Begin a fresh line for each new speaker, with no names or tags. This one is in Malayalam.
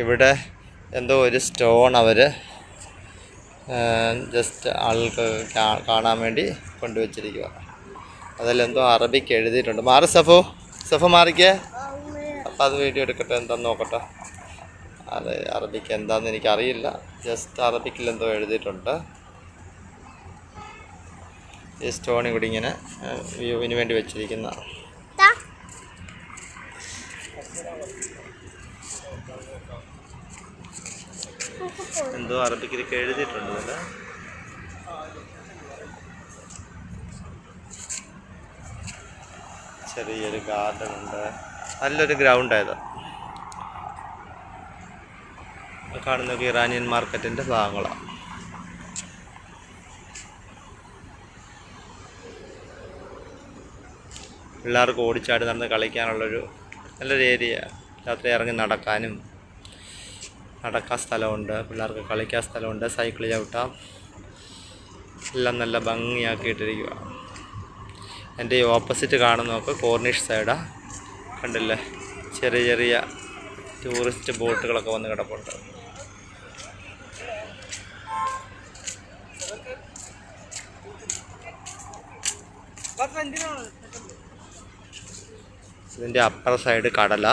ഇവിടെ എന്തോ ഒരു സ്റ്റോൺ അവർ ജസ്റ്റ് ആൾക്ക് കാണാൻ വേണ്ടി കൊണ്ടുവച്ചിരിക്കുക. അതിലെന്തോ അറബിക്ക് എഴുതിയിട്ടുണ്ട്. മാറി സഫോ മാറിക്കേ. അപ്പം അത് വീഡിയോ എടുക്കട്ടെ, എന്താണെന്ന് നോക്കട്ടെ. അത് അറബിക്ക് എന്താണെന്ന് എനിക്കറിയില്ല. ജസ്റ്റ് അറബിക്കിൽ എന്തോ എഴുതിയിട്ടുണ്ട്. ഈ സ്റ്റോൺ കൂടി ഇങ്ങനെ വ്യൂവിന് വേണ്ടി വെച്ചിരിക്കുന്ന എന്തോ അറബിക്കിലൊക്കെ എഴുതിയിട്ടുണ്ട്. അല്ലേ, ചെറിയൊരു ഗാർഡൻ ഉണ്ട്. നല്ലൊരു ഗ്രൗണ്ടായത്. കാണുന്നതൊക്കെ ഇറാനിയൻ മാർക്കറ്റിൻ്റെ ഭാഗങ്ങളാണ്. പിള്ളേർക്ക് ഓടിച്ചാടി നടന്ന് കളിക്കാനുള്ളൊരു നല്ലൊരു ഏരിയ. രാത്രി ഇറങ്ങി നടക്കാൻ സ്ഥലമുണ്ട്, പിള്ളേർക്ക് കളിക്കാൻ സ്ഥലമുണ്ട്, സൈക്കിൾ ചവിട്ടാം. എല്ലാം നല്ല ഭംഗിയാക്കിയിട്ടിരിക്കുക. എൻ്റെ ഈ ഓപ്പോസിറ്റ് കാണുന്നതൊക്കെ കോർണിഷ് സൈഡാണ്. കണ്ടില്ലേ, ചെറിയ ചെറിയ ടൂറിസ്റ്റ് ബോട്ടുകളൊക്കെ വന്ന് കിടപ്പുണ്ട്. ഇതിൻ്റെ അപ്പുറ സൈഡ് കടല.